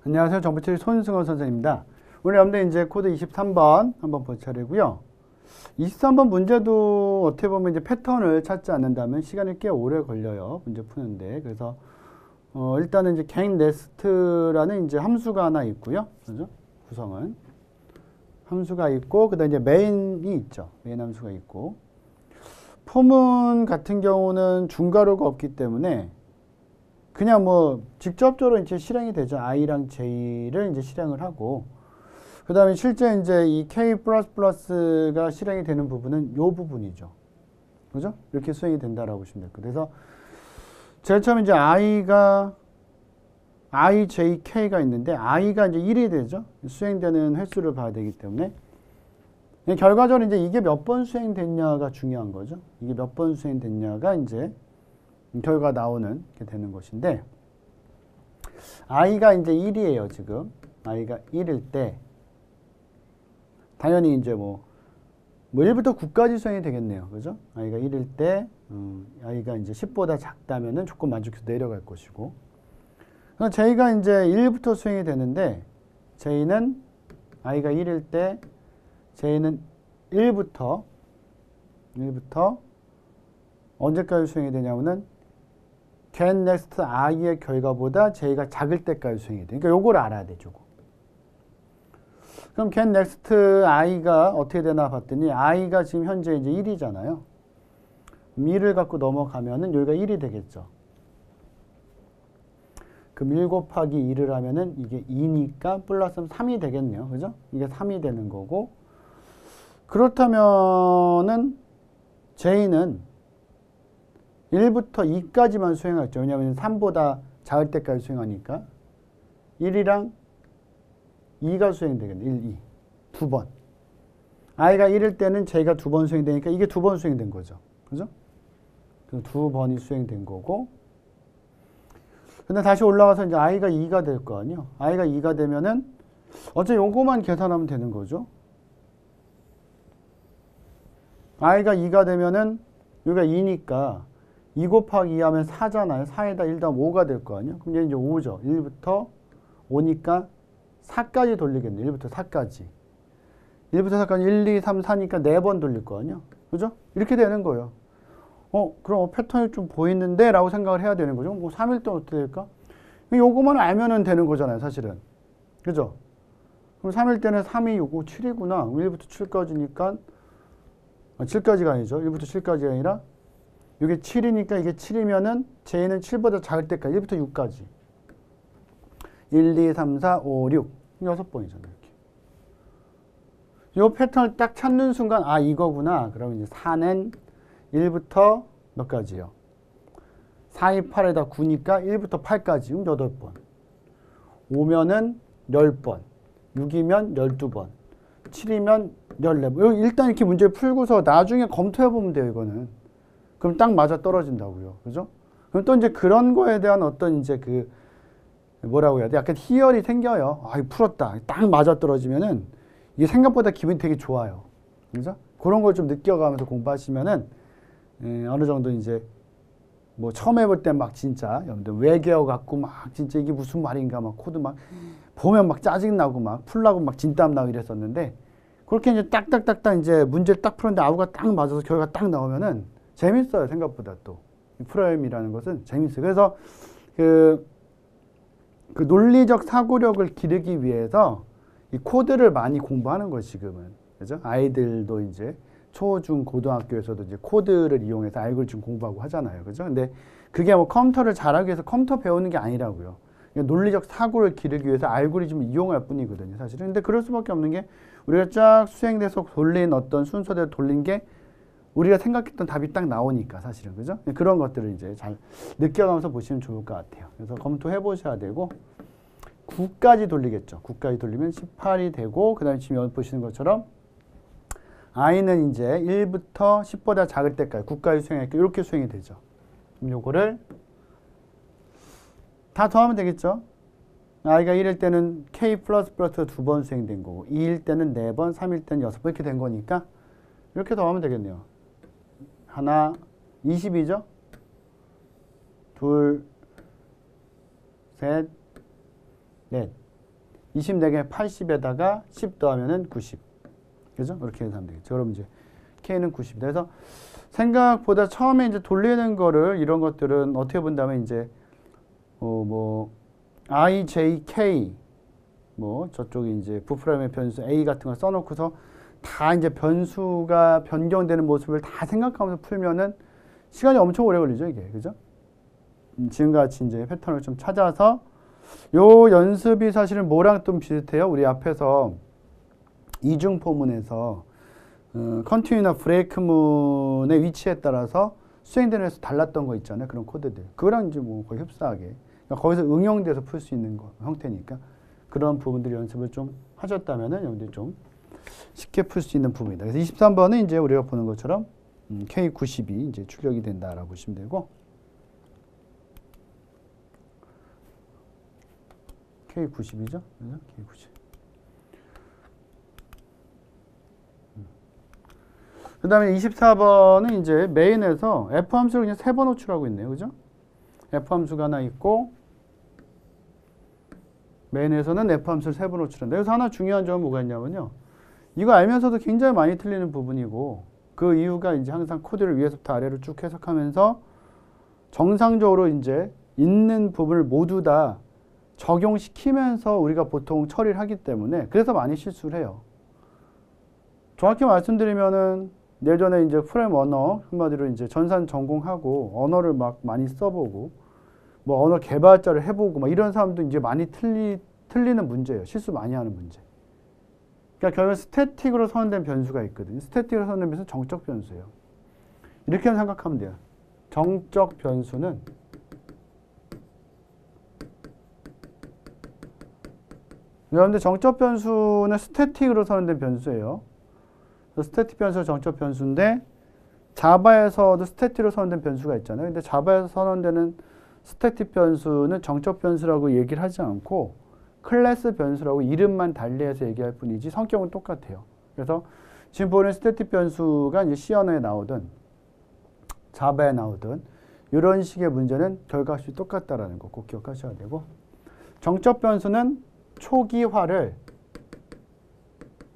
안녕하세요. 정보처리 손승원 선생님입니다. 오늘 여러분들 이제 코드 23번 한번 볼 차례고요. 23번 문제도 어떻게 보면 이제 패턴을 찾지 않는다면 시간이 꽤 오래 걸려요. 문제 푸는데. 그래서 일단은 이제 get nest라는 이제 함수가 하나 있고요. 그죠? 구성은 함수가 있고 그다음에 이제 main이 있죠. main 함수가 있고 포문 같은 경우는 중괄호가 없기 때문에 그냥 뭐 직접적으로 이제 실행이 되죠. i랑 j를 이제 실행을 하고 그 다음에 실제 이제 이 k++가 실행이 되는 부분은 요 부분이죠. 그죠? 이렇게 수행이 된다라고 보시면 될 거예요. 그래서 제일 처음 이제 i, j, k가 있는데 i가 이제 1이 되죠. 수행되는 횟수를 봐야 되기 때문에 결과적으로 이제 이게 몇 번 수행됐냐가 중요한 거죠. 이게 몇 번 수행됐냐가 이제 결과 나오는 게 되는 것인데 i가 이제 1이에요. 지금 i가 1일 때 당연히 이제 뭐 1부터 9까지 수행이 되겠네요. 그죠? i가 1일 때 i가 이제 10보다 작다면은 조건 만족해서 내려갈 것이고 j가 이제 1부터 수행이 되는데 j는 i가 1일 때 j는 1부터 언제까지 수행이 되냐면은 get next i의 결과보다 j가 작을 때까지 수행이 돼. 그러니까 요걸 알아야 돼, 저거. 그럼 get next i가 어떻게 되나 봤더니 i가 지금 현재 이제 1이잖아요. 1을 갖고 넘어가면은 여기가 1이 되겠죠. 그럼 1 곱하기 2를 하면은 이게 2니까 플러스 3이 되겠네요. 그죠? 이게 3이 되는 거고 그렇다면은 j는 1부터 2까지만 수행하죠. 왜냐하면 3보다 작을 때까지 수행하니까 1이랑 2가 수행되겠네. 1, 2. 두 번. i가 1일 때는 j가 두 번 수행되니까 이게 두 번 수행된 거죠. 그죠? 두 번이 수행된 거고 근데 다시 올라가서 이제 i가 2가 될 거 아니에요. i가 2가 되면은 어차피 요거만 계산하면 되는 거죠. i가 2가 되면은 여기가 2니까 2 곱하기 2 하면 4잖아요. 4에다 1 더하면 5가 될 거 아니에요. 그럼 이제 5죠. 1부터 5니까 4까지 돌리겠네. 1부터 4까지. 1부터 4까지 1, 2, 3, 4니까 4번 돌릴 거 아니에요. 그죠? 이렇게 되는 거예요. 그럼 패턴이 좀 보이는데? 라고 생각을 해야 되는 거죠. 뭐 3일 동안 어떻게 될까? 요거만 알면은 되는 거잖아요. 사실은. 그죠? 그럼 3일 때는 3이 요거 7이구나. 1부터 7까지니까 7까지가 아니죠. 1부터 7까지가 아니라 이게 7이니까 이게 7이면은 j는 7보다 작을 때까지 1부터 6까지 1, 2, 3, 4, 5, 6 6번이잖아요. 이렇게. 이 패턴을 딱 찾는 순간 아 이거구나. 그러면 이제 4는 1부터 몇 가지요? 4, 2, 8에다 9니까 1부터 8까지 8번 5면은 10번 6이면 12번 7이면 14번 일단 이렇게 문제를 풀고서 나중에 검토해보면 돼요. 이거는 그럼 딱 맞아 떨어진다고요. 그죠? 그럼 또 이제 그런 거에 대한 어떤 이제 그 뭐라고 해야 돼? 약간 희열이 생겨요. 아, 풀었다. 딱 맞아 떨어지면은 이게 생각보다 기분이 되게 좋아요. 그죠? 그런 걸 좀 느껴가면서 공부하시면은 어느 정도 이제 뭐 처음 해볼 때 막 진짜 여러분들 외계어 갖고 막 진짜 이게 무슨 말인가 막 코드 막 보면 막 짜증 나고 막 풀라고 막 진땀 나고 이랬었는데 그렇게 이제 딱딱딱딱 이제 문제를 딱 풀었는데 아우가 딱 맞아서 결과가 딱 나오면은 재밌어요. 생각보다 또. 프로그램이라는 것은 재밌어요. 그래서 그 논리적 사고력을 기르기 위해서 이 코드를 많이 공부하는 거예요. 지금은. 그죠? 아이들도 이제 초, 중, 고등학교에서도 이제 코드를 이용해서 알고리즘 공부하고 하잖아요. 그죠? 근데 그게 뭐 컴퓨터를 잘하기 위해서 컴퓨터 배우는 게 아니라고요. 논리적 사고를 기르기 위해서 알고리즘을 이용할 뿐이거든요. 사실은. 근데 그럴 수밖에 없는 게 우리가 쫙 수행돼서 돌린 어떤 순서대로 돌린 게 우리가 생각했던 답이 딱 나오니까 사실은. 그죠? 그런 것들을 이제 잘 느껴가면서 보시면 좋을 것 같아요. 그래서 검토해 보셔야 되고 9까지 돌리겠죠. 9까지 돌리면 18이 되고 그 다음에 지금 여기 보시는 것처럼 i는 이제 1부터 10보다 작을 때까지 9까지 수행할게 이렇게 수행이 되죠. 그럼 요거를 다 더하면 되겠죠. i가 1일 때는 k++ 두 번 수행된 거고 2일 때는 4번, 3일 때는 6번 이렇게 된 거니까 이렇게 더하면 되겠네요. 하나 20이죠. 둘, 셋, 넷. 24개 80에다가 10 더하면은 90. 그죠? 이렇게 계산하면 되겠죠. 그럼 이제 K는 90이다. 그래서 생각보다 처음에 이제 돌리는 거를 이런 것들은 어떻게 본다면 이제 I, J, K 저쪽에 이제 부프라임의 변수 A 같은 걸 써놓고서 다 이제 변수가 변경되는 모습을 다 생각하면서 풀면은 시간이 엄청 오래 걸리죠, 이게. 그죠? 지금같이 이제 패턴을 좀 찾아서 요 연습이 사실은 뭐랑 좀 비슷해요. 우리 앞에서 이중포문에서 컨티뉴나 브레이크문의 위치에 따라서 수행되는 에서 달랐던 거 있잖아요. 그런 코드들. 그거랑 이제 뭐 거의 흡사하게. 그러니까 거기서 응용돼서 풀 수 있는 형태니까 그런 부분들 연습을 좀 하셨다면은 여러분들이 좀 쉽게 풀 수 있는 부분이다. 그래서 23번은 이제 우리가 보는 것처럼 K90이 이제 출력이 된다라고 보시면 되고 K90이죠? K90. 그 다음에 24번은 이제 메인에서 F 함수를 그냥 3번 호출하고 있네요. 그죠? F 함수가 하나 있고, 메인에서는 F 함수를 3번 호출한다. 여기서 하나 중요한 점은 뭐가 있냐면요. 이거 알면서도 굉장히 많이 틀리는 부분이고, 그 이유가 이제 항상 코드를 위에서부터 아래로 쭉 해석하면서 정상적으로 이제 있는 부분을 모두 다 적용시키면서 우리가 보통 처리를 하기 때문에 그래서 많이 실수를 해요. 정확히 말씀드리면은 예전에 이제 프레임 언어 한마디로 이제 전산 전공하고 언어를 막 많이 써보고 뭐 언어 개발자를 해보고 막 이런 사람도 이제 많이 틀리는 문제예요. 실수 많이 하는 문제. 그러니까 결국 스태틱으로 선언된 변수가 있거든요. 스태틱으로 선언된 변수는 정적 변수예요. 이렇게 생각하면 돼요. 정적 변수는 여러분들 정적 변수는 스태틱으로 선언된 변수예요. 스태틱 변수가 정적 변수인데 자바에서도 스태틱으로 선언된 변수가 있잖아요. 근데 자바에서 선언되는 스태틱 변수는 정적 변수라고 얘기를 하지 않고 클래스 변수라고 이름만 달리해서 얘기할 뿐이지 성격은 똑같아요. 그래서 지금 보는 스태틱 변수가 이제 C 언어에 나오든 자바에 나오든 이런 식의 문제는 결과값이 똑같다라는 거 꼭 기억하셔야 되고 정적 변수는 초기화를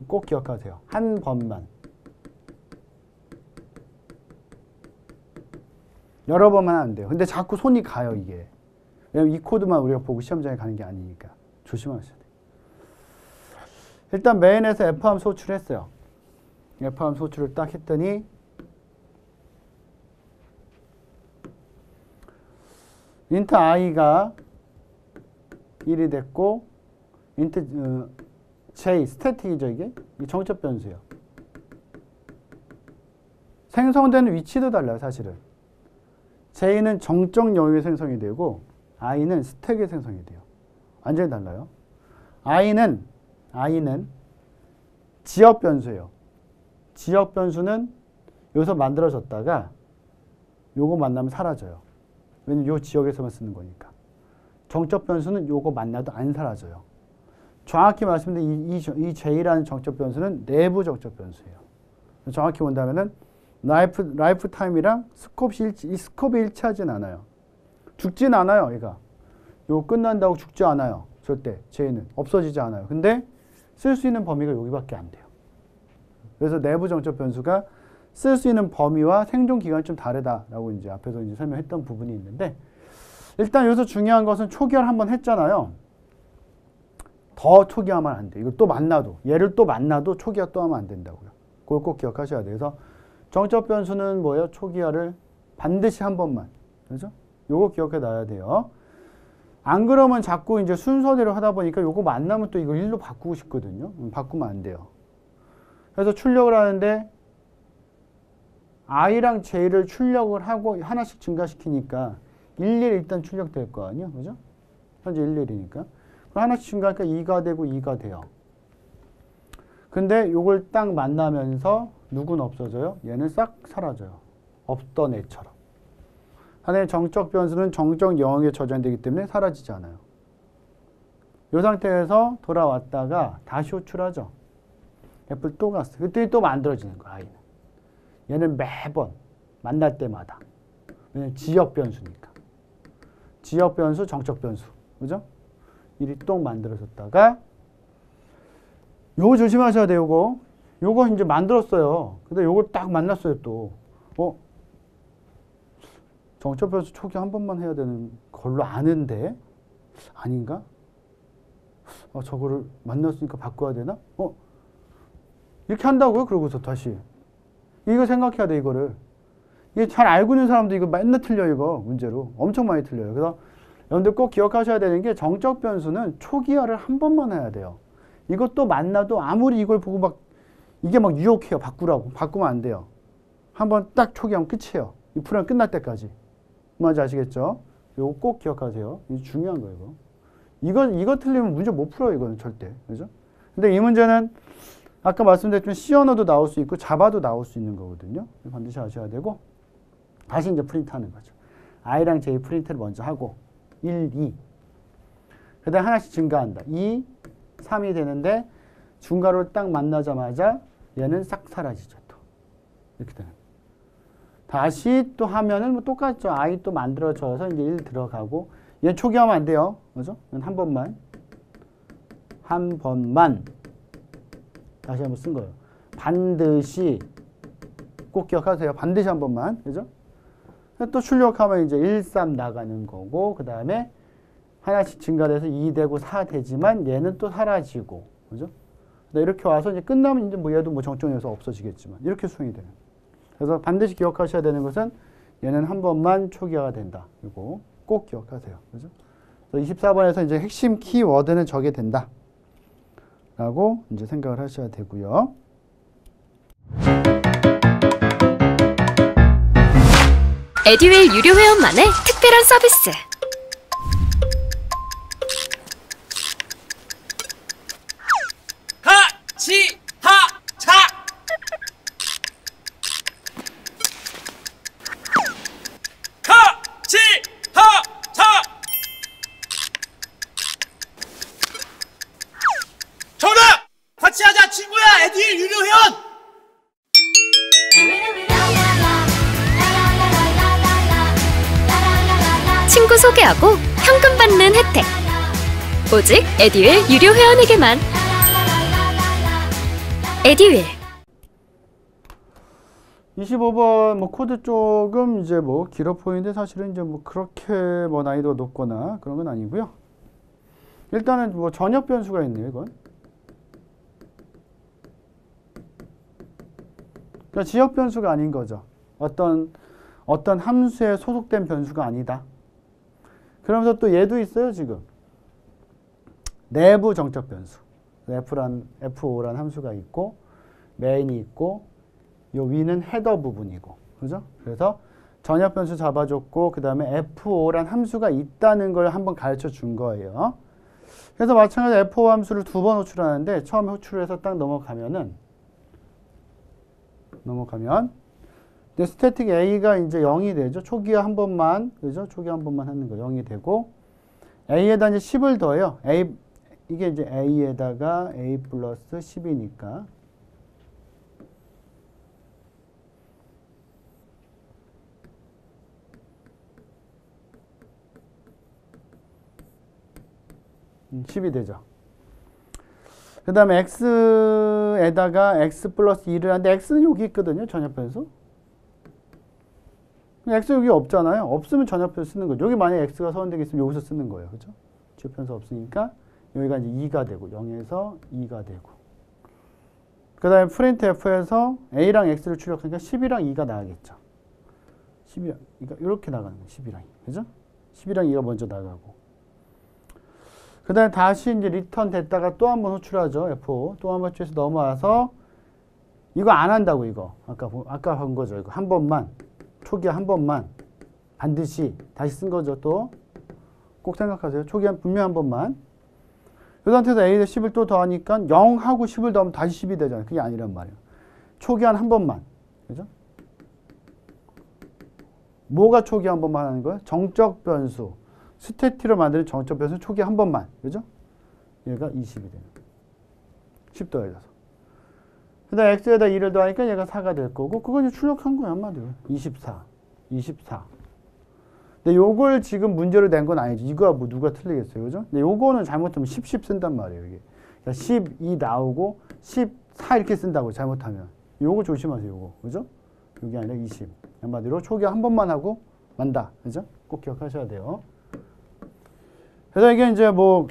꼭 기억하세요. 한 번만. 여러 번만 안 돼요. 근데 자꾸 손이 가요, 이게. 왜냐면 이 코드만 우리가 보고 시험장에 가는 게 아니니까. 조심하셔야 돼요. 일단 메인에서 F함수 호출했어요. F함수 호출을 딱 했더니 int i가 1이 됐고 int j 스태틱이죠, 이게. 이 정적 변수예요. 생성되는 위치도 달라요, 사실은. j는 정적 영역에 생성이 되고 i는 스택에 생성이 돼요. 완전히 달라요. i는 지역 변수예요. 지역 변수는 여기서 만들어졌다가 요거 만나면 사라져요. 왜냐면 요 지역에서만 쓰는 거니까. 정적 변수는 요거 만나도 안 사라져요. 정확히 말씀드리면 이 j라는 정적 변수는 내부 정적 변수예요. 정확히 본다면은 라이프 타임이랑 스콥이 일치하진 않아요. 죽진 않아요, 얘가. 요거 끝난다고 죽지 않아요. 절대 j는 없어지지 않아요. 근데 쓸 수 있는 범위가 여기밖에 안 돼요. 그래서 내부 정적 변수가 쓸 수 있는 범위와 생존 기간이 좀 다르다라고 이제 앞에서 이제 설명했던 부분이 있는데 일단 여기서 중요한 것은 초기화를 한번 했잖아요. 더 초기화하면 안 돼요. 이걸 또 만나도 얘를 또 만나도 초기화 또 하면 안 된다고요. 그걸 꼭 기억하셔야 돼요. 그래서 정적 변수는 뭐예요? 초기화를 반드시 한 번만. 그죠? 요거 기억해 놔야 돼요. 안 그러면 자꾸 이제 순서대로 하다 보니까 요거 만나면 또 이걸 1로 바꾸고 싶거든요. 바꾸면 안 돼요. 그래서 출력을 하는데 i랑 j를 출력을 하고 하나씩 증가시키니까 11 일단 출력될 거 아니에요. 그죠? 현재 11이니까. 그럼 하나씩 증가하니까 2가 되고 2가 돼요. 근데 요걸 딱 만나면서 누구는 없어져요? 얘는 싹 사라져요. 없던 애처럼. 하나의 정적 변수는 정적 영역에 저장되기 때문에 사라지지 않아요. 이 상태에서 돌아왔다가 다시 호출하죠. F를 또 갔어요. 그때 또 만들어지는 거야, i는. 얘는 매번 만날 때마다. 왜냐면 지역 변수니까. 지역 변수, 정적 변수. 그죠? 일이 또 만들어졌다가 요거 조심하셔야 돼요, 요거. 요거 이제 만들었어요. 근데 요걸 딱 만났어요, 또. 정적 변수 초기 한 번만 해야 되는 걸로 아는데? 아닌가? 저거를 만났으니까 바꿔야 되나? 이렇게 한다고요? 그러고서 다시. 이거 생각해야 돼, 이거를. 이게 잘 알고 있는 사람도 이거 맨날 틀려요, 이거. 문제로. 엄청 많이 틀려요. 그래서 여러분들 꼭 기억하셔야 되는 게 정적 변수는 초기화를 한 번만 해야 돼요. 이것도 만나도 아무리 이걸 보고 막 이게 막 유혹해요. 바꾸라고. 바꾸면 안 돼요. 한번 딱 초기화하면 끝이에요. 이 프로그램 끝날 때까지. 뭔지 아시겠죠? 이거 꼭 기억하세요. 이거 중요한 거예요, 이거. 이거 틀리면 문제 못 풀어요, 이거는 절대. 그죠? 근데 이 문제는 아까 말씀드렸지만 C 언어도 나올 수 있고 자바도 나올 수 있는 거거든요. 반드시 아셔야 되고 다시 이제 프린트 하는 거죠. I랑 J 프린트를 먼저 하고 1, 2. 그 다음에 하나씩 증가한다. 2, 3이 되는데 중괄호를 딱 만나자마자 얘는 싹 사라지죠. 또. 이렇게 되는. 다시 또 하면은 뭐 똑같죠. I 또 만들어져서 이제 1 들어가고 얘 초기화하면 안 돼요. 그죠? 한 번만. 한 번만. 다시 한번 쓴 거예요. 반드시 꼭 기억하세요. 반드시 한 번만. 그죠? 또 출력하면 이제 1, 3 나가는 거고 그 다음에 하나씩 증가돼서 2 되고 4 되지만 얘는 또 사라지고. 그죠? 이렇게 와서 이제 끝나면 이제 뭐 얘도 뭐 정점에서 없어지겠지만 이렇게 수행이 되는. 그래서 반드시 기억하셔야 되는 것은 얘는 한 번만 초기화가 된다. 이거 꼭 기억하세요. 그죠? 24번에서 이제 핵심 키워드는 저게 된다. 라고 이제 생각을 하셔야 되고요. 에듀윌 유료 회원만의 특별한 서비스. 친구 소개하고 현금 받는 혜택. 오직 에듀윌 유료 회원에게만. 에듀윌. 25번 뭐 코드 조금 이제 뭐 길어 보이는데 사실은 이제 뭐 그렇게 뭐 난이도가 높거나 그런 건 아니고요. 일단은 뭐 전역 변수가 있네요, 이건. 그러니까 지역 변수가 아닌 거죠. 어떤 함수에 소속된 변수가 아니다. 그러면서 또 얘도 있어요, 지금. 내부 정적 변수. F5란 함수가 있고, 메인이 있고, 요 위는 헤더 부분이고. 그죠? 그래서 전역 변수 잡아줬고, 그 다음에 F5란 함수가 있다는 걸 한번 가르쳐 준 거예요. 그래서 마찬가지로 F5 함수를 2번 호출하는데, 처음에 호출해서 딱 넘어가면, 이제 스태틱 A가 이제 0이 되죠. 초기화 한 번만, 그죠? 초기화 한 번만 하는 거 0이 되고, A에다 이제 10을 더해요. 이게 이제 A에다가 A 플러스 10이니까. 음, 10이 되죠. 그 다음에 X에다가 X 플러스 2를 하는데, X는 여기 있거든요. 전역 변수. X 여기 없잖아요. 없으면 전역변수 쓰는 거죠. 여기 만약에 X가 서운되게 있으면 여기서 쓰는 거예요. 그죠? 지역변수 없으니까 여기가 이제 2가 되고 0에서 2가 되고 그 다음에 프린트 F에서 A랑 X를 출력하니까 10이랑 2가 나가겠죠. 10이랑 2가 이렇게 나가는 거예요. 10이랑 2. 그죠? 10이랑 2가 먼저 나가고 그 다음에 다시 이제 리턴 됐다가 또 한 번 호출하죠. F5. 또 한 번 호출해서 넘어와서 이거 안 한다고 이거. 아까 한 거죠. 이거 한 번만. 초기화 한 번만 반드시 다시 쓴 거죠. 또 꼭 생각하세요. 초기화 분명 한 번만. 이 상태에서 A에 10을 또 더하니까 0하고 10을 더하면 다시 10이 되잖아요. 그게 아니란 말이에요. 초기화 한 번만. 그죠? 뭐가 초기화 한 번만 하는 거예요? 정적 변수. 스태틱으로 만드는 정적 변수 초기화 한 번만. 그죠? 얘가 20이 되는 거예요. 10 더해져서. 그 다음 X에다 2를 더하니까 얘가 4가 될 거고, 그건 이제 출력한 거야, 한마디로. 24. 근데 요걸 지금 문제로 낸 건 아니지. 이거야 뭐 누가 틀리겠어요. 그죠? 근데 요거는 잘못하면 10 쓴단 말이에요, 이게. 자, 12 나오고 14 이렇게 쓴다고 잘못하면. 요거 조심하세요. 요거. 그죠? 요게 아니라 20. 한마디로 초기 한 번만 하고 만다. 그죠? 꼭 기억하셔야 돼요. 그래서 이게 이제 뭐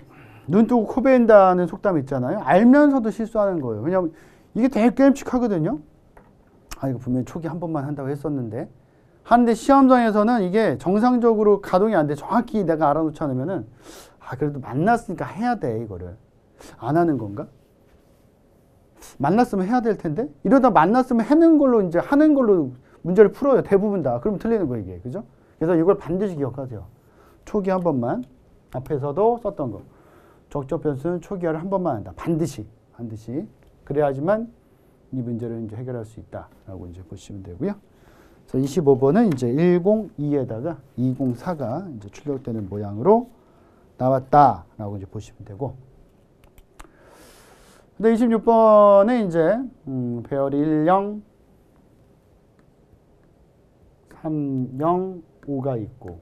눈 뜨고 코 베인다는 속담 있잖아요. 알면서도 실수하는 거예요. 왜냐면 이게 되게 끔찍하거든요. 아, 이거 분명히 초기 한 번만 한다고 했었는데. 하는데 시험장에서는 이게 정상적으로 가동이 안 돼. 정확히 내가 알아놓지 않으면은, 아, 그래도 만났으니까 해야 돼, 이거를. 안 하는 건가? 만났으면 해야 될 텐데? 이러다 만났으면 하는 걸로, 이제 하는 걸로 문제를 풀어요. 대부분 다. 그러면 틀리는 거예요, 이게. 그죠? 그래서 이걸 반드시 기억하세요. 초기 한 번만. 앞에서도 썼던 거. 적적 변수는 초기화를 한 번만 한다. 반드시. 반드시. 그래야지만 이 문제를 이제 해결할 수 있다라고 이제 보시면 되고요. 그래서 25번은 이제 102에다가 204가 이제 출력되는 모양으로 나왔다라고 이제 보시면 되고. 근데 26번에 이제 배열이 10, 30, 5가 있고.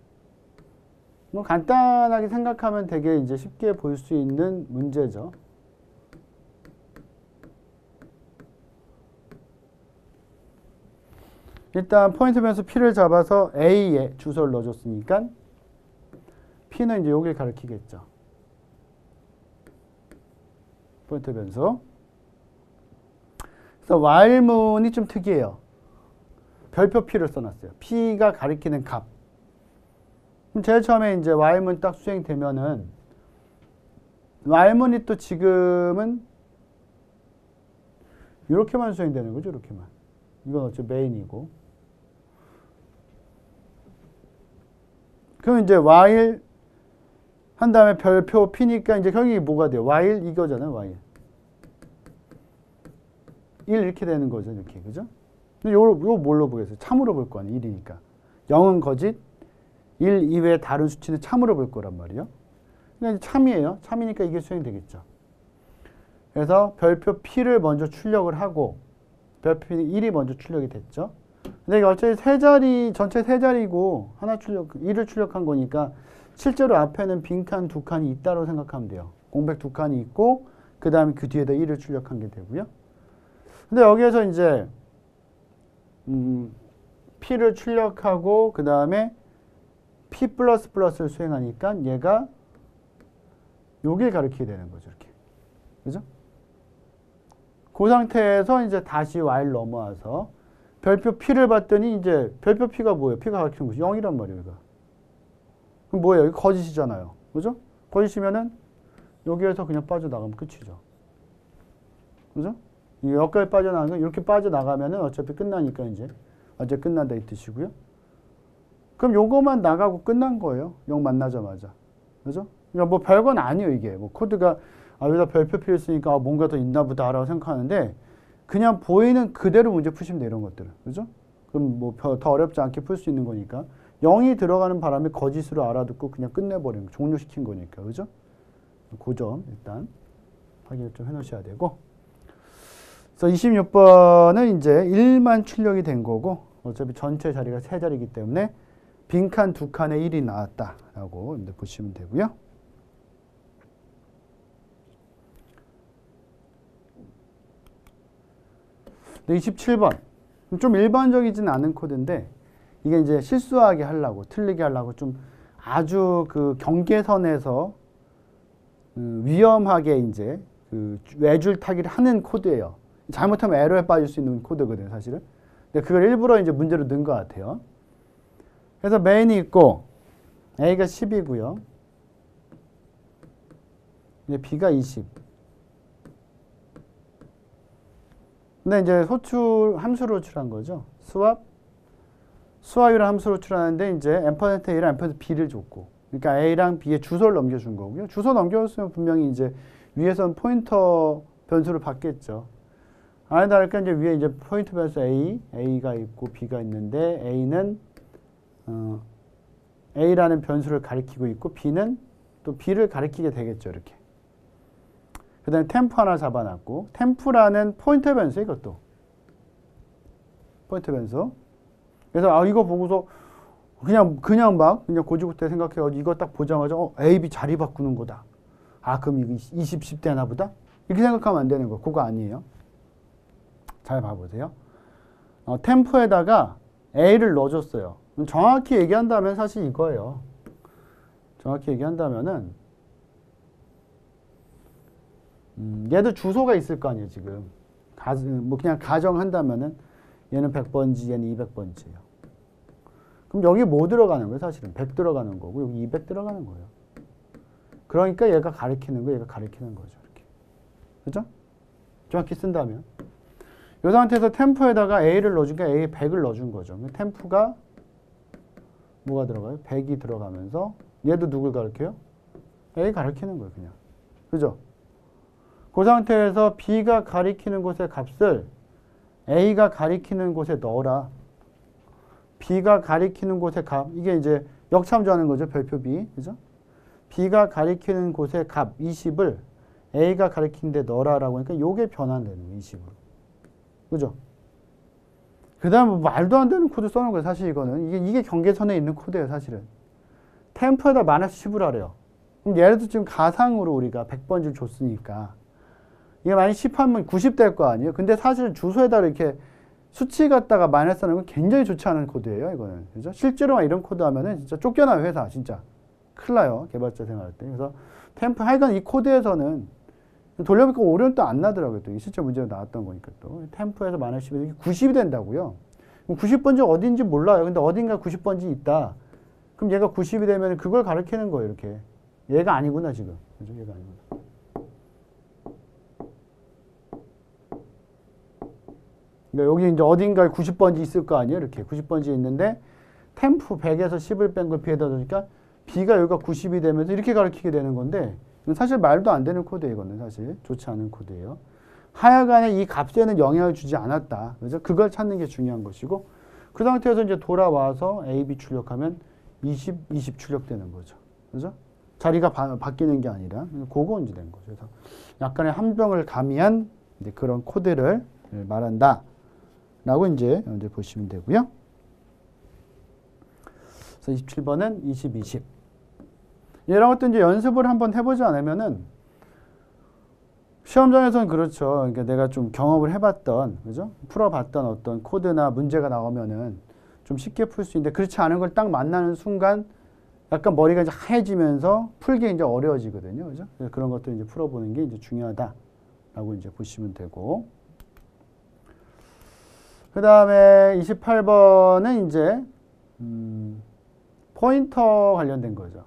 뭐 간단하게 생각하면 되게 이제 쉽게 볼 수 있는 문제죠. 일단 포인트 변수 P를 잡아서 A에 주소를 넣어줬으니까 P는 이제 여기를 가리키겠죠. 포인트 변수. 그래서 while문이 좀 특이해요. 별표 P를 써놨어요. P가 가리키는 값. 그럼 제일 처음에 이제 while문 딱 수행되면은 while문이 또 지금은 이렇게만 수행되는 거죠. 이렇게만. 이건 어차피 메인이고. 그럼 이제 while 한 다음에 별표 P니까 이제 여기 뭐가 돼요? while 이거잖아요. while. 1 이렇게 되는 거죠. 이렇게. 그죠? 근데 요거 뭘로 보겠어요? 참으로 볼 거 아니에요. 1이니까. 0은 거짓, 1 이외에 다른 수치는 참으로 볼 거란 말이에요. 그러니까 참이에요. 참이니까 이게 수행되겠죠. 그래서 별표 P를 먼저 출력을 하고 별표 1이 먼저 출력이 됐죠. 근데 이게 어차피 세 자리, 전체 세 자리고 하나 출력, 1을 출력한 거니까 실제로 앞에는 빈칸 두 칸이 있다고 생각하면 돼요. 공백 두 칸이 있고 그 다음에 그 뒤에다 1을 출력한 게 되고요. 근데 여기에서 이제 P를 출력하고 그 다음에 P++를 수행하니까 얘가 여길 가리키게 되는 거죠. 이렇게. 그죠? 그 상태에서 이제 다시 while 넘어와서 별표 P를 봤더니 이제 별표 P가 뭐예요? P가 가리키는 것이 0이란 말이에요. 이거. 그럼 뭐예요? 이거 거짓이잖아요. 그죠? 거짓이면은 여기에서 그냥 빠져나가면 끝이죠. 그죠? 여기까지 빠져나가는 거 이렇게 빠져나가면은 어차피 끝나니까 이제 완전 끝난다 이 뜻이고요. 그럼 요거만 나가고 끝난 거예요. 0 만나자마자. 그죠? 그러니까 뭐 별건 아니에요, 이게. 뭐 코드가 여기다 별표 P를 쓰니까 뭔가 더 있나 보다라고 생각하는데 그냥 보이는 그대로 문제 푸시면 돼요, 이런 것들은. 그죠? 그럼 뭐 더 어렵지 않게 풀 수 있는 거니까. 0이 들어가는 바람에 거짓으로 알아듣고 그냥 끝내버리는 거, 종료시킨 거니까. 그죠? 그 점 일단 확인을 좀 해놓으셔야 되고. 그래서 26번은 이제 1만 출력이 된 거고 어차피 전체 자리가 세 자리이기 때문에 빈칸 두 칸에 1이 나왔다라고 보시면 되고요. 네, 27번. 좀 일반적이진 않은 코드인데 이게 이제 실수하게 하려고 틀리게 하려고 좀 아주 그 경계선에서 위험하게 이제 그 외줄타기를 하는 코드예요. 잘못하면 에러에 빠질 수 있는 코드거든요, 사실은. 근데 그걸 일부러 이제 문제로 넣은 것 같아요. 그래서 메인이 있고 A가 10이고요. 이제 B가 20. 근데 이제 소출 함수로 호출한 거죠. 수압이라는 함수로 호출하는데 이제 A랑 B를 줬고, 그러니까 A랑 B의 주소를 넘겨준 거고요. 주소 넘겨줬으면 분명히 이제 위에선 포인터 변수를 받겠죠. 아니다 할까 이제 위에 이제 포인터 변수 A가 있고 B가 있는데 A는 A라는 변수를 가리키고 있고 B는 또 B를 가리키게 되겠죠. 이렇게. 그 다음에 템프 하나 잡아놨고 템프라는 포인터 변수 이것도. 포인터 변수. 그래서 이거 보고서 그냥 고지고대 생각해가지고 이거 딱 보자마자 A, B 자리 바꾸는 거다. 그럼 이거 20, 10대 하나 보다? 이렇게 생각하면 안 되는 거. 그거 아니에요. 잘 봐보세요. 템포에다가 A를 넣어줬어요. 정확히 얘기한다면 사실 이거예요. 정확히 얘기한다면은 얘도 주소가 있을 거 아니에요, 지금. 뭐 그냥 가정한다면은 얘는 100번지, 얘는 200번지예요. 그럼 여기 뭐 들어가는 거예요, 사실은? 100 들어가는 거고 여기 200 들어가는 거예요. 그러니까 얘가 가리키는 거, 얘가 가리키는 거죠, 이렇게. 그죠? 정확히 쓴다면. 이 상태에서 템포에다가 A를 넣어주니까 A 100을 넣어준 거죠. 템포가 뭐가 들어가요? 100이 들어가면서 얘도 누굴 가리켜요? A 가리키는 거예요, 그냥. 그죠? 그 상태에서 B가 가리키는 곳의 값을 A가 가리키는 곳에 넣어라. B가 가리키는 곳의 값, 이게 이제 역참조하는 거죠, 별표 B. 그죠? B가 가리키는 곳의 값 20을 A가 가리키는 데 넣어라라고 하니까 요게 변환되는 거예요, 20으로. 그죠? 그 다음에 말도 안 되는 코드 써놓은 거예요, 사실 이거는. 이게 경계선에 있는 코드예요, 사실은. 템포에다 마이너스 10을 하래요. 그럼 예를 들어 지금 가상으로 우리가 100번지를 줬으니까 이게 만약 10 하면 90 될 거 아니에요? 근데 사실 주소에다 이렇게 수치 갖다가 마이너스 하는 건 굉장히 좋지 않은 코드예요, 이거는. 그죠? 실제로 이런 코드 하면은 진짜 쫓겨나요, 회사. 진짜. 큰일 나요, 개발자 생활할 때. 그래서 템포, 하여간 이 코드에서는 돌려보니까 오류는 또 안 나더라고요. 또 실제 문제가 나왔던 거니까 또. 템포에서 마이너스 10이 90이 된다고요. 그럼 90번지 어딘지 몰라요. 근데 어딘가 90번지 있다. 그럼 얘가 90이 되면 그걸 가리키는 거예요, 이렇게. 얘가 아니구나, 지금. 그죠? 얘가 아니구나. 그러니까 여기 이제 어딘가에 90번지 있을 거 아니에요? 이렇게 90번지 있는데 템포 100에서 10을 뺀 걸 B에다 넣으니까 B가 여기가 90이 되면서 이렇게 가리키게 되는 건데 사실 말도 안 되는 코드예요. 이거는 사실 좋지 않은 코드예요. 하여간에 이 값에는 영향을 주지 않았다. 그래서 그걸 찾는 게 중요한 것이고 그 상태에서 이제 돌아와서 A, B 출력하면 20 출력되는 거죠. 그죠? 자리가 바뀌는 게 아니라 그거 이제 된 거죠. 그래서 약간의 함정을 가미한 이제 그런 코드를 말한다. 라고 이제 보시면 되고요. 그래서 27번은 20, 20. 이런 것도 이제 연습을 한번 해보지 않으면은 시험장에서는 그렇죠. 그러니까 내가 좀 경험을 해봤던, 그죠? 풀어봤던 어떤 코드나 문제가 나오면은 좀 쉽게 풀 수 있는데 그렇지 않은 걸 딱 만나는 순간 약간 머리가 이제 하얘지면서 풀기 이제 어려워지거든요. 그죠? 그래서 그런 것들 이제 풀어보는 게 이제 중요하다라고 이제 보시면 되고. 그 다음에 28번은 이제, 포인터 관련된 거죠.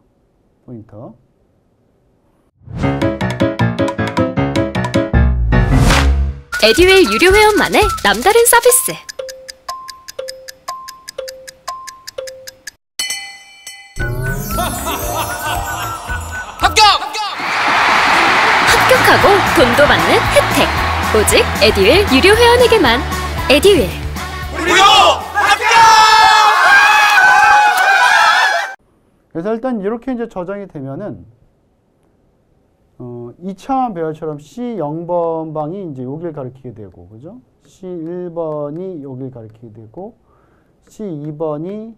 포인터. 에듀윌 유료 회원만의 남다른 서비스. 합격하고 돈도 받는 혜택. 오직 에듀윌 유료 회원에게만. 에듀윌. 무료 합격! 그래서 일단 이렇게 이제 저장이 되면은 2차원 배열처럼 C0번 방이 이제 여길 가리키게 되고, 그죠? C1번이 여길 가리키게 되고, C2번이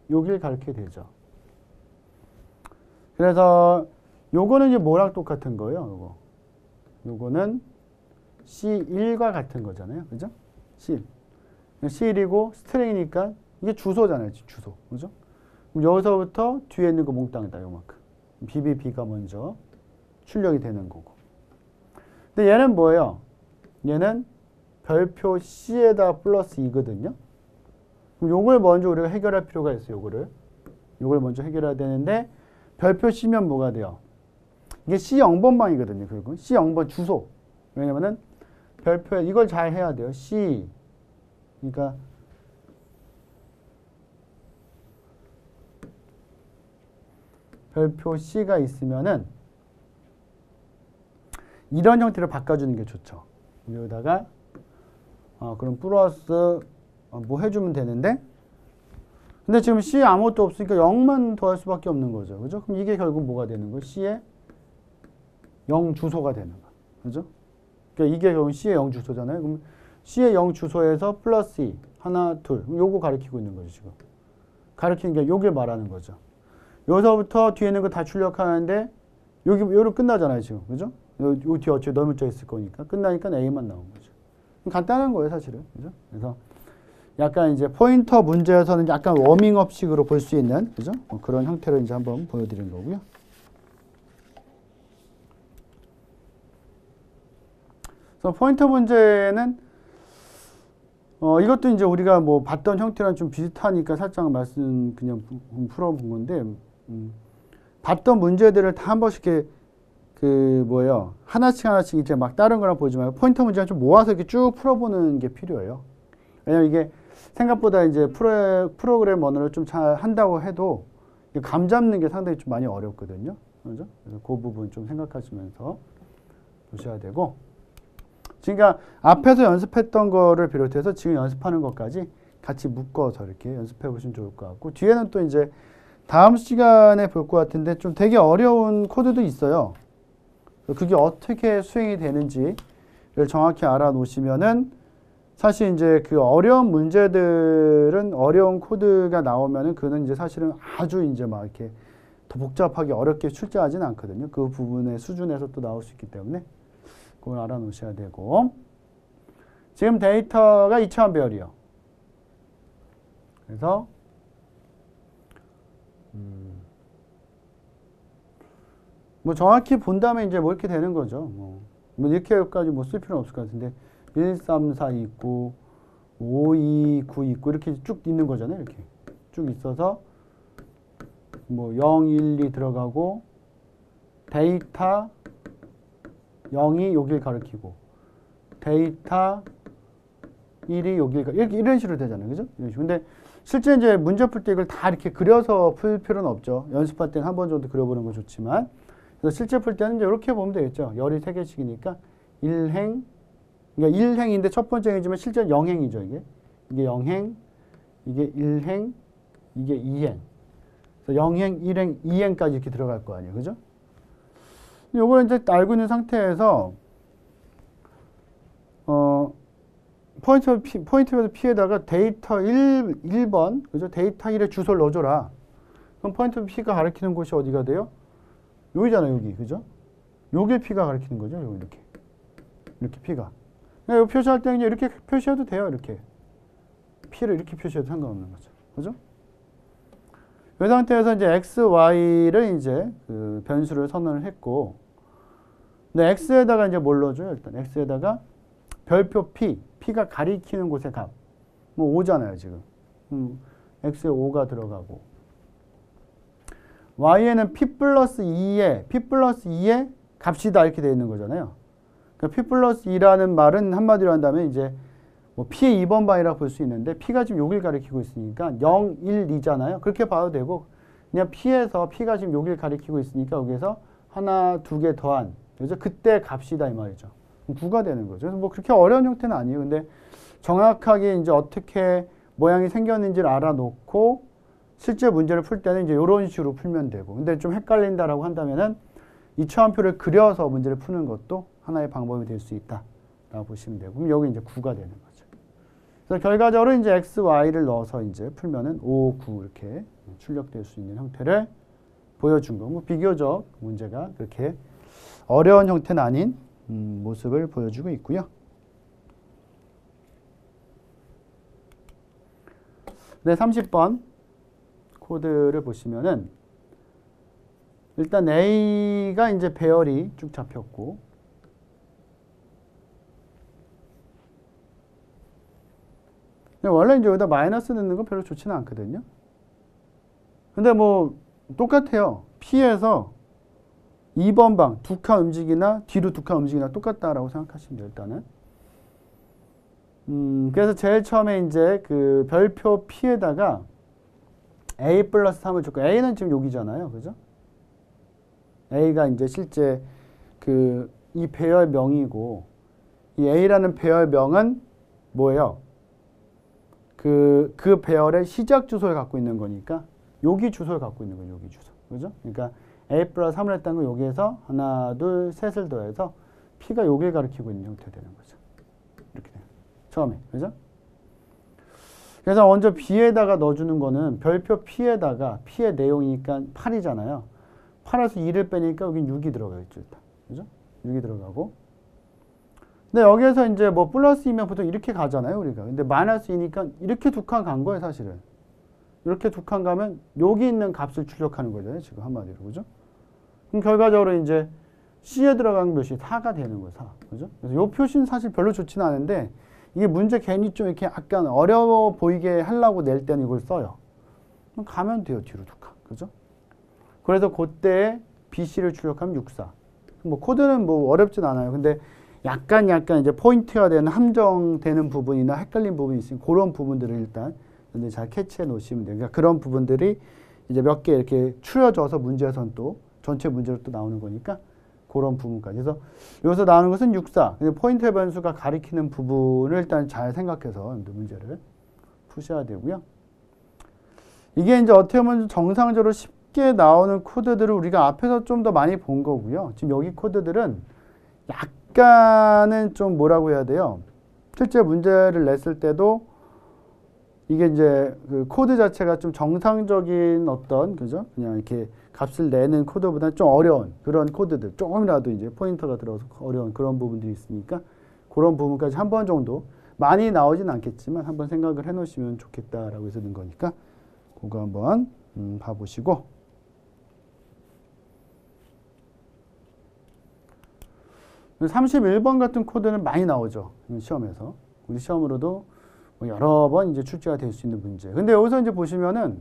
여길 가리키게 되죠. 그래서 요거는 이제 뭐랑 똑같은 거예요, 요거는 C1과 같은 거잖아요, 그죠? C1. C1이고 스트링이니까 이게 주소잖아요, 주소. 그죠? 그럼 여기서부터 뒤에 있는 거 몽땅이다, 요만큼. BBB가 먼저 출력이 되는 거고. 근데 얘는 뭐예요? 얘는 별표 C에다 플러스 2거든요. 그럼 요걸 먼저 우리가 해결할 필요가 있어요, 요걸 먼저 해결해야 되는데, 별표 C면 뭐가 돼요? 이게 C0번방이거든요, 결국은. C0번 주소. 왜냐면은 별표에 이걸 잘 해야 돼요. C. 그러니까 별표 C가 있으면은 이런 형태로 바꿔주는 게 좋죠. 여기다가 그럼 플러스 뭐 해주면 되는데 근데 지금 C에 아무것도 없으니까 0만 더할 수밖에 없는 거죠. 그죠? 그럼 이게 결국 뭐가 되는 거예요? C의 0 주소가 되는 거예요. 그죠? 그러니까 이게 결국 C의 0 주소잖아요. 그럼 C의 0 주소에서 플러스 2, 하나, 둘. 요거 가리키고 있는 거죠, 지금. 가리키는 게 요길 말하는 거죠. 여기서부터 뒤에 있는 거 다 출력하는데, 요로 끝나잖아요, 지금. 그죠? 요 뒤에 어차피 너 문자 있을 거니까 끝나니까 A만 나온 거죠. 간단한 거예요, 사실은. 그죠? 그래서 약간 이제 포인터 문제에서는 약간 워밍업식으로 볼 수 있는, 그죠? 그런 형태로 이제 한번 보여드린 거고요. 그래서 포인터 문제는 이것도 이제 우리가 뭐 봤던 형태랑 좀 비슷하니까 살짝 말씀 그냥 풀어본 건데, 봤던 문제들을 다 한 번씩 이렇게 하나씩 이제 막 다른 거랑 보지 말고 포인터 문제를 좀 모아서 이렇게 쭉 풀어보는 게 필요해요. 왜냐면 이게 생각보다 이제 프로그램 언어를 좀 잘 한다고 해도 감 잡는 게 상당히 좀 많이 어렵거든요. 그죠? 그래서 그 부분 좀 생각하시면서 보셔야 되고, 그러니까 앞에서 연습했던 거를 비롯해서 지금 연습하는 것까지 같이 묶어서 이렇게 연습해 보시면 좋을 것 같고, 뒤에는 또 이제 다음 시간에 볼 것 같은데 좀 되게 어려운 코드도 있어요. 그게 어떻게 수행이 되는지를 정확히 알아놓으시면은 사실 이제 그 어려운 문제들은 어려운 코드가 나오면은 그는 이제 사실은 아주 이제 막 이렇게 더 복잡하게 어렵게 출제하지는 않거든요. 그 부분의 수준에서 또 나올 수 있기 때문에 그걸 알아놓으셔야 되고, 지금 데이터가 2000 배열이요. 그래서 뭐 정확히 본 다음에 이제 뭐 이렇게 되는 거죠. 뭐 이렇게까지 뭐 쓸 필요는 없을 것 같은데 1, 3, 4 있고 5, 2, 9 있고 이렇게 쭉 있는 거잖아요. 이렇게 쭉 있어서 뭐 0, 1, 2 들어가고 데이터 0이 여길 가리키고 데이터 1이 여길 이렇게 이런 식으로 되잖아요. 그죠? 이런 식으로. 근데 실제 이제 문제 풀 때 이걸 다 이렇게 그려서 풀 필요는 없죠. 연습할 때는 한 번 정도 그려보는 거 좋지만, 그래서 실제 풀 때는 이제 이렇게 보면 되겠죠. 열이 3개씩이니까 1행, 그러니까 1행인데 첫 번째 행이지만 실제 0행이죠. 이게 0행, 이게 1행, 이게 2행. 그래서 0행, 1행, 2행까지 이렇게 들어갈 거 아니에요. 그죠? 요걸 이제 알고 있는 상태에서 포인트별로 P에다가 데이터 1번, 그죠? 데이터 1에 주소를 넣어줘라. 그럼 포인트 P가 가리키는 곳이 어디가 돼요? 여기잖아요, 여기. 그죠? 요게 P가 가리키는 거죠, 여기 이렇게. 이렇게 P가. 요 표시할 때는 이렇게 표시해도 돼요, 이렇게. P를 이렇게 표시해도 상관없는 거죠. 그죠? 이 상태에서 이제 X, Y를 이제 그 변수를 선언을 했고, 근데 X에다가 이제 뭘 넣어줘요? 일단 X에다가 별표 P, P가 가리키는 곳의 값. 뭐 5잖아요, 지금. X에 5가 들어가고. Y에는 P 플러스 2에 값이다 이렇게 되어 있는 거잖아요. 그러니까 P 플러스 2라는 말은 한마디로 한다면 이제 뭐 P의 2번 방이라고 볼 수 있는데 P가 지금 여길 가리키고 있으니까 0, 1, 2잖아요. 그렇게 봐도 되고 그냥 P에서 P가 지금 여길 가리키고 있으니까 여기서 하나, 두 개 더한 그죠? 그때 값이다 이 말이죠. 9가 되는 거죠. 그래서 뭐 그렇게 어려운 형태는 아니에요. 근데 정확하게 이제 어떻게 모양이 생겼는지를 알아놓고 실제 문제를 풀 때는 이제 이런 식으로 풀면 되고, 근데 좀 헷갈린다라고 한다면은 이 차원표를 그려서 문제를 푸는 것도 하나의 방법이 될 수 있다라고 보시면 되고, 그럼 여기 이제 9가 되는 거죠. 그래서 결과적으로 이제 x, y를 넣어서 이제 풀면은 5, 9 이렇게 출력될 수 있는 형태를 보여준 거. 뭐 비교적 문제가 그렇게 어려운 형태는 아닌 모습을 보여주고 있고요. 네, 30번 코드를 보시면은 일단 A가 이제 배열이 쭉 잡혔고, 원래 이제 여기다 마이너스 넣는 건 별로 좋지는 않거든요. 근데 뭐 똑같아요. P에서 2번 방 두 칸 움직이나 뒤로 두 칸 움직이나 똑같다라고 생각하시면 돼요, 일단은. 그래서 제일 처음에 이제 그 별표 P에다가 A 플러스 3을 줬고, A는 지금 여기잖아요. 그죠? A가 이제 실제 그 이 배열명이고, 이 A라는 배열명은 뭐예요? 그 배열의 시작 주소를 갖고 있는 거니까 여기 주소를 갖고 있는 거예요. 여기 주소. 그죠? 그러니까 A 플러스 3을 했다는 건 여기에서 하나, 둘, 셋을 더해서 P가 여기를 가리키고 있는 형태가 되는 거죠. 이렇게 돼요. 처음에. 그죠? 그래서 먼저 B에다가 넣어주는 거는 별표 P에다가 P의 내용이니까 8이잖아요. 8에서 2를 빼니까 여긴 6이 들어가 있죠. 일단. 그죠? 이렇게 들어가고. 근데 여기에서 이제 뭐 플러스 2면 보통 이렇게 가잖아요, 우리가. 근데 마이너스 2니까 이렇게 두 칸 간 거예요, 사실은. 이렇게 두 칸 가면 여기 있는 값을 출력하는 거잖아요, 지금 한마디로. 그죠? 그럼 결과적으로 이제 C에 들어간 것이 4가 되는 거예요, 4. 그죠? 그래서 이 표시는 사실 별로 좋지는 않은데 이게 문제 괜히 좀 이렇게 약간 어려워 보이게 하려고 낼 때는 이걸 써요. 그럼 가면 돼요, 뒤로 두 칸. 그죠? 그래서 그때 BC를 출력하면 64. 뭐 코드는 뭐 어렵진 않아요. 근데 약간 이제 포인트가 되는 함정되는 부분이나 헷갈린 부분이 있으면 그런 부분들을 일단 잘 캐치해 놓으시면 돼요. 그러니까 그런 부분들이 이제 몇 개 이렇게 추려져서 문제에선 또 전체 문제로 또 나오는 거니까 그런 부분까지. 그래서 여기서 나오는 것은 64. 포인트 변수가 가리키는 부분을 일단 잘 생각해서 문제를 푸셔야 되고요. 이게 이제 어떻게 보면 정상적으로 쉽게 나오는 코드들을 우리가 앞에서 좀 더 많이 본 거고요. 지금 여기 코드들은 약간은 좀 뭐라고 해야 돼요. 실제 문제를 냈을 때도 이게 이제 그 코드 자체가 좀 정상적인 어떤, 그죠? 그냥 이렇게 값을 내는 코드보다 좀 어려운 그런 코드들, 조금이라도 이제 포인터가 들어서 어려운 그런 부분들이 있으니까 그런 부분까지 한 번 정도 많이 나오진 않겠지만 한번 생각을 해 놓으시면 좋겠다라고 해서 는 거니까 그거 한번 봐보시고. 31번 같은 코드는 많이 나오죠. 시험에서. 우리 시험으로도 뭐 여러 번 이제 출제가 될 수 있는 문제. 근데 여기서 이제 보시면은,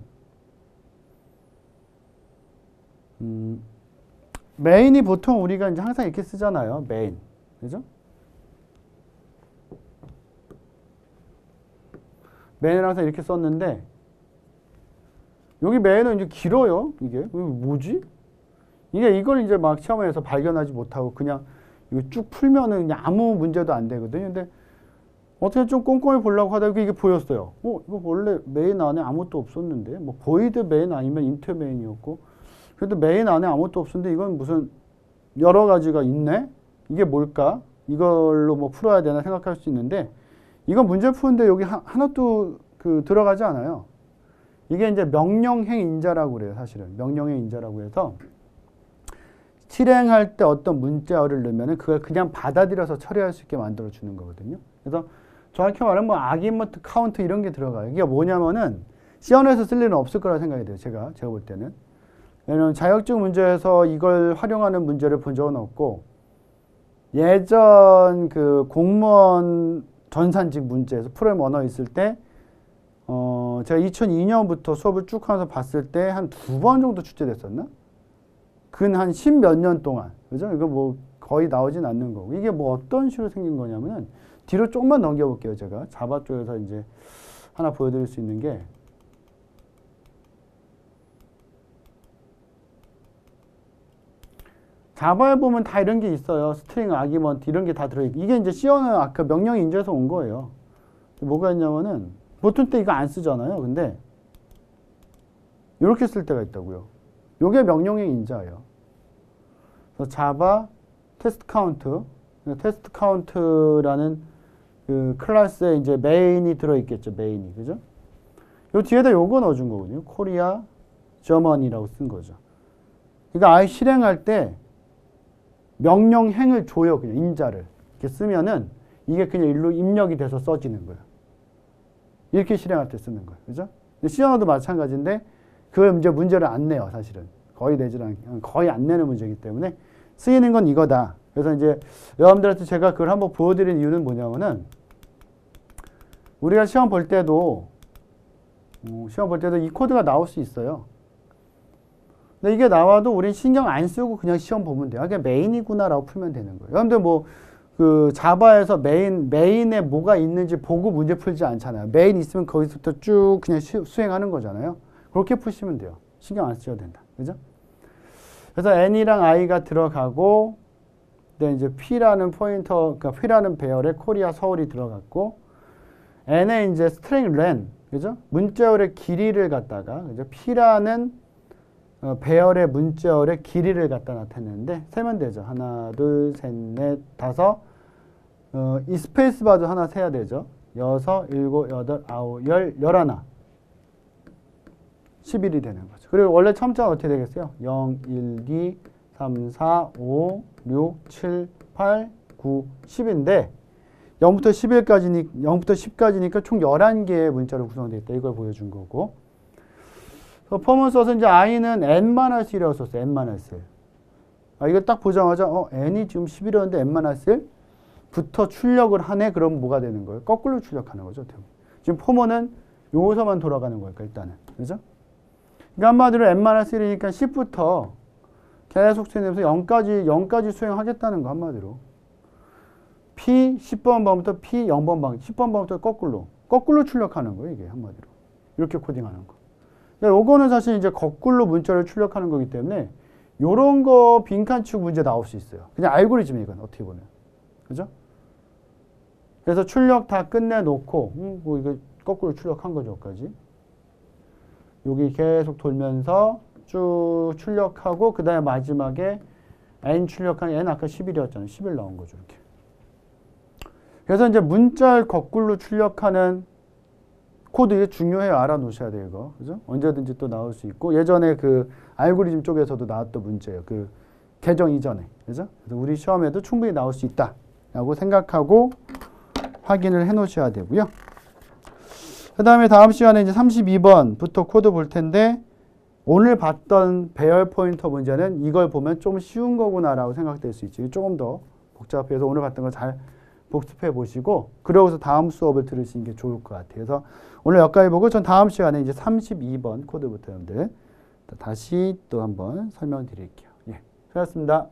메인이 보통 우리가 이제 항상 이렇게 쓰잖아요. 메인. 그죠? 메인을 항상 이렇게 썼는데, 여기 메인은 이제 길어요. 이게. 뭐지? 이걸 이제 막 시험에서 발견하지 못하고 그냥 이거 쭉 풀면은 그냥 아무 문제도 안 되거든요. 근데 어떻게 좀 꼼꼼히 보려고 하다가 이게 보였어요. 이거 원래 메인 안에 아무것도 없었는데, 뭐 보이드 메인 아니면 인트 메인이었고, 그래도 메인 안에 아무것도 없었는데 이건 무슨 여러 가지가 있네? 이게 뭘까? 이걸로 뭐 풀어야 되나 생각할 수 있는데, 이건 문제 푸는데 여기 하나도 들어가지 않아요. 이게 이제 명령행 인자라고 그래요, 사실은. 명령행 인자라고 해서 실행할 때 어떤 문자어를 넣으면 그걸 그냥 받아들여서 처리할 수 있게 만들어 주는 거거든요. 그래서 정확히 말하면 뭐 아기먼트 카운트 이런 게 들어가요. 이게 뭐냐면은 시험에서 쓸 일은 없을 거라 생각이 돼요. 제가 볼 때는. 왜냐면 자격증 문제에서 이걸 활용하는 문제를 본 적은 없고, 예전 그 공무원 전산직 문제에서 프로그램 언어 있을 때 제가 2002년부터 수업을 쭉 하면서 봤을 때 한 2번 정도 출제됐었나? 근 한 10몇 년 동안. 그죠? 이거 뭐 거의 나오진 않는 거고. 이게 뭐 어떤 식으로 생긴 거냐면은 뒤로 조금만 넘겨볼게요. 제가 자바 쪽에서 이제 하나 보여드릴 수 있는 게, 자바에 보면 다 이런 게 있어요. 스트링, 아기먼트 이런 게 다 들어있고, 이게 이제 C어는 아까 명령 인자에서 온 거예요. 뭐가 있냐면은 보통 때 이거 안 쓰잖아요. 근데 이렇게 쓸 때가 있다고요. 요게 명령의 인자예요. 그래서 자바 테스트 카운트, 테스트 카운트라는 그 클래스에 이제 메인이 들어있겠죠. 메인이. 그죠? 요 뒤에다 요거 넣어준 거거든요. 코리아, 저머니라고 쓴 거죠. 그러니까 아예 실행할 때 명령행을 줘요. 그냥 인자를. 이렇게 쓰면은 이게 그냥 일로 입력이 돼서 써지는 거예요. 이렇게 실행할 때 쓰는 거예요. 그죠? C언어도 마찬가지인데 그걸 이제 문제를 안 내요. 사실은. 거의 안 내는 문제이기 때문에 쓰이는 건 이거다. 그래서 이제 여러분들한테 제가 그걸 한번 보여드린 이유는 뭐냐면은, 우리가 시험 볼 때도 이 코드가 나올 수 있어요. 근데 이게 나와도 우린 신경 안 쓰고 그냥 시험 보면 돼요. 그게 메인이구나라고 풀면 되는 거예요. 여러분들 뭐 그 자바에서 메인에 뭐가 있는지 보고 문제 풀지 않잖아요. 메인 있으면 거기서부터 쭉 그냥 수행하는 거잖아요. 그렇게 푸시면 돼요. 신경 안 쓰셔도 된다. 그죠? 그래서 N이랑 I가 들어가고, 근데 이제 P라는 포인터, 그러니까 P라는 배열에 코리아 서울이 들어갔고, N에 이제 스트링 len, 그죠? 문자열의 길이를 갖다가, 그죠? P라는 배열의 문자열의 길이를 갖다 나타내는데, 세면 되죠. 하나, 둘, 셋, 넷, 다섯. 이 스페이스 바도 하나 세야 되죠. 6, 7, 8, 9, 10, 11. 11이 되는 거죠. 그리고 원래 첨자가 어떻게 되겠어요? 0, 1, 2, 3, 4, 5, 6, 7, 8, 9, 10인데 0부터 10까지니까 총 11개의 문자로 구성되어 있다. 이걸 보여준 거고. 펌은 써서 이제 i는 n-1이라고 썼어요. n-1. 이거 딱 보자마자 n이 지금 11이었는데 n-1부터 출력을 하네. 그럼 뭐가 되는 거예요? 거꾸로 출력하는 거죠. 지금 펌은 요서만 돌아가는 거니까 일단은. 그죠? 그러니까 한마디로 n-1이니까 10부터 계속 수행해서 0까지 수행하겠다는 거 한마디로. P 10번 방부터 P 0번 방, 10번 방부터 거꾸로 출력하는 거예요. 이게 한마디로. 이렇게 코딩하는 거. 요거는 사실 이제 거꾸로 문자를 출력하는 거기 때문에 요런 거 빈칸치고 문제 나올 수 있어요. 그냥 알고리즘이 이건 어떻게 보면. 그죠? 그래서 출력 다 끝내놓고 뭐 이거 거꾸로 출력한 거죠. 여기까지. 여기 계속 돌면서 쭉 출력하고 그 다음에 마지막에 n 출력한 n 아까 11이었잖아요. 11 나온 거죠. 이렇게. 그래서 이제 문자를 거꾸로 출력하는 코드 이게 중요해요. 알아놓으셔야 돼요. 이거. 그죠? 언제든지 또 나올 수 있고 예전에 그 알고리즘 쪽에서도 나왔던 문제예요. 그 개정 이전에. 그죠? 그래서 우리 시험에도 충분히 나올 수 있다라고 생각하고 확인을 해 놓으셔야 되고요. 그 다음에 다음 시간에 이제 32번부터 코드 볼 텐데 오늘 봤던 배열 포인터 문제는 이걸 보면 좀 쉬운 거구나라고 생각될 수 있죠. 조금 더 복잡해서 오늘 봤던 거 잘 복습해 보시고 그러고서 다음 수업을 들으시는 게 좋을 것 같아요. 그래서 오늘 여기까지 보고 전 다음 시간에 이제 32번 코드부터 여러분들 다시 또 한번 설명드릴게요. 예, 수고하셨습니다.